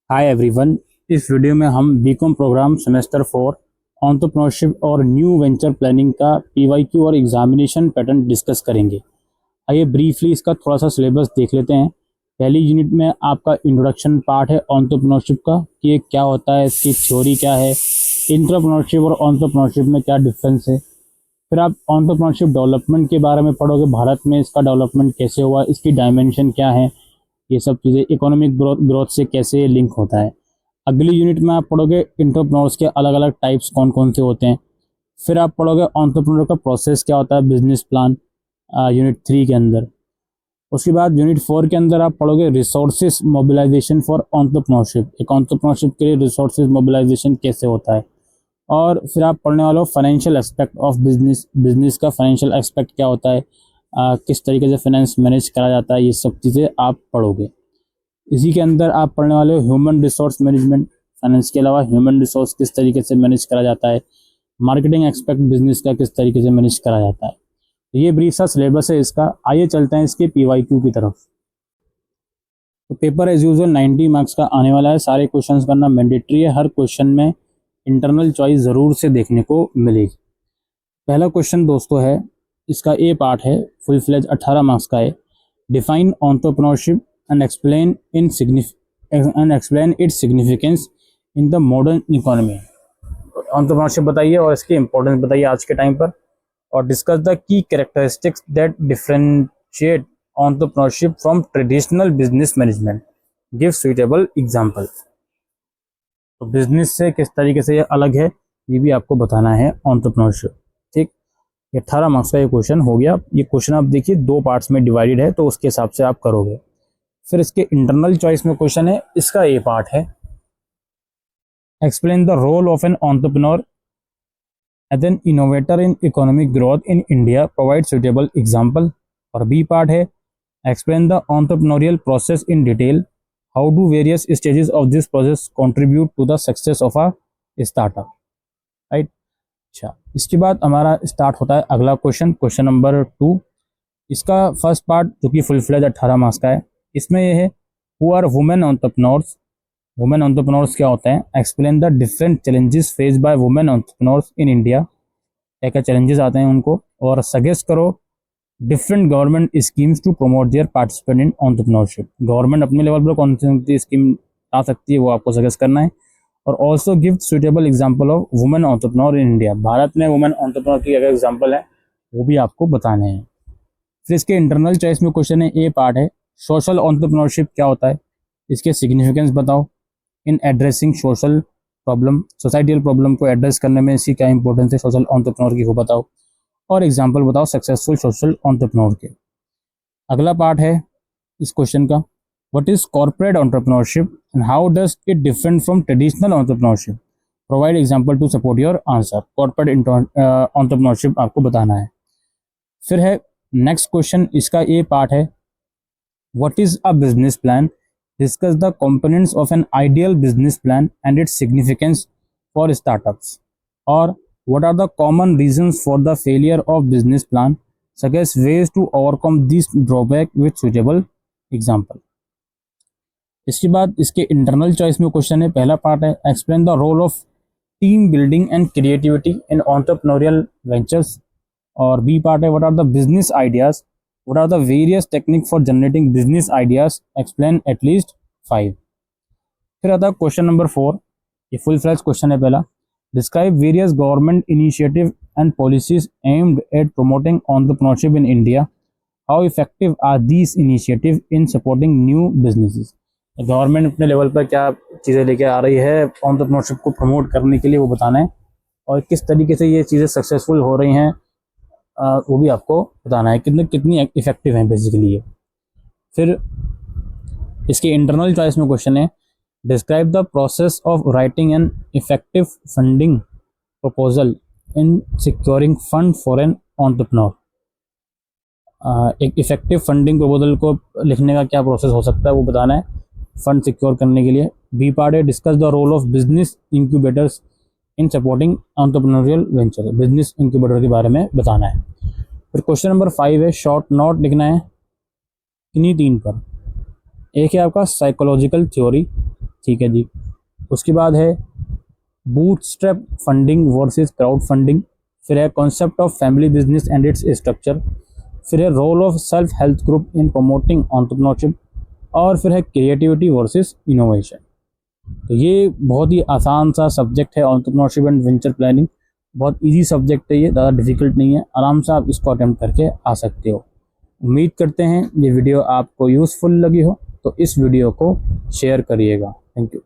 Hi everyone. इस video में हम बीकॉम प्रोग्राम सेमेस्टर 4 एंटरप्रेन्योरशिप और न्यू वेंचर प्लानिंग का पीवाईक्यू और एग्जामिनेशन पैटर्न डिस्कस करेंगे। आइए ब्रीफली इसका थोड़ा सा सिलेबस देख लेते हैं। पहली यूनिट में आपका इंट्रोडक्शन पार्ट है एंटरप्रेन्योरशिप का कि ये क्या होता है, इसकी थ्योरी क्या है, इंटरप्रेन्योरशिप और एंटरप्रेन्योरशिप में क्या डिफरेंस है। फिर आप एंटरप्रेन्योरशिप डेवलपमेंट के बारे में पढ़ोगे, भारत में इसका डेवलपमेंट कैसे हुआ, इसकी डायमेंशन क्या है, ये सब चीज़ें इकोनॉमिक ग्रोथ से कैसे लिंक होता है। अगली यूनिट में आप पढ़ोगे एंटरप्रेन्योर्स के अलग अलग टाइप्स कौन कौन से होते हैं। फिर आप पढ़ोगे एंटरप्रेन्योर का प्रोसेस क्या होता है, बिजनेस प्लान, यूनिट 3 के अंदर। उसके बाद यूनिट 4 के अंदर आप पढ़ोगे रिसोर्सेज मोबिलाइजेशन फॉर एंटरप्रेन्योरशिप, एक एंटरप्रेन्योरशिप के लिए रिसोर्सेज मोबिलाइजेशन कैसे होता है। और फिर आप पढ़ने वाले हो financial aspect of business, business का फाइनेंशियल एस्पेक्ट क्या होता है, किस तरीके से फाइनेंस मैनेज करा जाता है, ये सब चीज़ें आप पढ़ोगे। इसी के अंदर आप पढ़ने वाले हो ह्यूमन रिसोर्स मैनेजमेंट, फाइनेंस के अलावा ह्यूमन रिसोर्स किस तरीके से मैनेज करा जाता है, मार्केटिंग एस्पेक्ट बिजनेस का किस तरीके से मैनेज करा जाता है। तो ये ब्रीफ सा सिलेबस है इसका। आइए चलते हैं इसके पीवाईक्यू की तरफ। तो पेपर एज यूजुअल 90 मार्क्स का आने वाला है। सारे क्वेश्चंस करना मैंडेटरी है। हर क्वेश्चन में इंटरनल चॉइस ज़रूर से देखने को मिलेगी। पहला क्वेश्चन दोस्तों है, इसका ए पार्ट है, फुल फ्लेज 18 मार्क्स का है। Define entrepreneurship and explain its significance in the modern economy. Entrepreneurship बताइए और इसकी इंपॉर्टेंस बताइए आज के टाइम पर, और discuss the key characteristics that differentiate entrepreneurship from traditional business management. Give suitable example. तो बिजनेस से किस तरीके से ये अलग है, ये भी आपको बताना है एंटरप्रेन्योरशिप। ठीक, 18 मार्क्स का ये क्वेश्चन हो गया। ये क्वेश्चन आप देखिए 2 पार्ट्स में डिवाइडेड है, तो उसके हिसाब से आप करोगे। फिर इसके इंटरनल चॉइस में क्वेश्चन है, इसका ए पार्ट है, explain the role of an entrepreneur as an innovator in economic growth in India, provide suitable example. और बी पार्ट है, explain the entrepreneurial process in detail, how do various stages of this process contribute to the success of a startup. Right. अच्छा, इसके बाद हमारा start होता है अगला question, question number 2। इसका फर्स्ट पार्ट जो कि फुल फ्लेज 18 मार्क्स का है, इसमें यह है, who are women entrepreneurs. Women entrepreneurs क्या होते हैं, explain the different challenges face by women entrepreneurs in India, क्या क्या चैलेंजेस आते हैं उनको। और सजेस्ट करो different government schemes to promote their participate in entrepreneurship. Government अपने लेवल पर कौन सी स्कीम आ सकती है वो आपको सजेस्ट करना है। और also give suitable example of women entrepreneur in India, Bharat में वुमेन एंटरप्रेन्योर की अगर एग्जाम्पल है वो भी आपको बताने हैं। फिर इसके इंटरनल चॉइस में क्वेश्चन है, ए पार्ट है, सोशल एंटरप्रेन्योरशिप क्या होता है, इसके सिग्निफिकेंस बताओ in addressing social problem, societal problem को एड्रेस करने में इसकी क्या इंपॉर्टेंस है सोशल एंटरप्रेन्योर की, वो बताओ। और एग्जाम्पल बताओ सक्सेसफुल सोशल एंटरप्रेन्योर के। अगला पार्ट है इस क्वेश्चन का, what is corporate entrepreneurship and how does it different from traditional entrepreneurship, provide example to support your answer. Corporate entrepreneurship आपको बताना है। फिर है नेक्स्ट क्वेश्चन, इसका ए पार्ट है, what is a business plan, discuss the components of an ideal business plan and its significance for startups. और what are the common reasons for the failure of business plan, suggest ways to overcome this drawback with suitable example। इसके बाद इसके internal choice में question है, पहला part है, explain the role of team building and creativity in entrepreneurial ventures. और B part है, what are the business ideas, what are the various technique for generating business ideas, explain at least 5। फिर आता है question number 4, ये full flash question है पहला, describe various government initiatives and policies aimed at promoting entrepreneurship in India. How effective are these initiatives in supporting new businesses? Government अपने level पर क्या चीज़ें लेके आ रही है एंटरप्रेन्योरशिप को प्रमोट करने के लिए, वो बताना है। और किस तरीके से ये चीज़ें सक्सेसफुल हो रही हैं वो भी आपको बताना है, कितनी इफेक्टिव हैं बेसिकली ये। फिर इसके इंटरनल चॉइस में क्वेश्चन है, describe the process of writing an effective funding proposal in securing fund for an entrepreneur। एक इफेक्टिव फंडिंग प्रपोजल को लिखने का क्या प्रोसेस हो सकता है वो बताना है फंड सिक्योर करने के लिए। बी पार्ट है, discuss the role of business incubators in supporting entrepreneurial venture, business incubator के बारे में बताना है। फिर क्वेश्चन नंबर 5 है, शॉर्ट नोट लिखना है इन्हीं 3 पर। एक है आपका साइकोलॉजिकल थ्योरी, ठीक है जी। उसके बाद है bootstrap funding versus crowd funding, फिर है concept of family business and its structure, फिर है role of self help group in promoting entrepreneurship, और फिर है क्रिएटिविटी वर्सेस इनोवेशन। तो ये बहुत ही आसान सा सब्जेक्ट है एंटरप्रेन्योरशिप एंड वेंचर प्लानिंग, बहुत इजी सब्जेक्ट है, ये ज़्यादा डिफिकल्ट नहीं है, आराम से आप इसको अटेम्प्ट करके आ सकते हो। उम्मीद करते हैं ये वीडियो आपको यूज़फुल लगी हो, तो इस वीडियो को शेयर करिएगा। Thank you.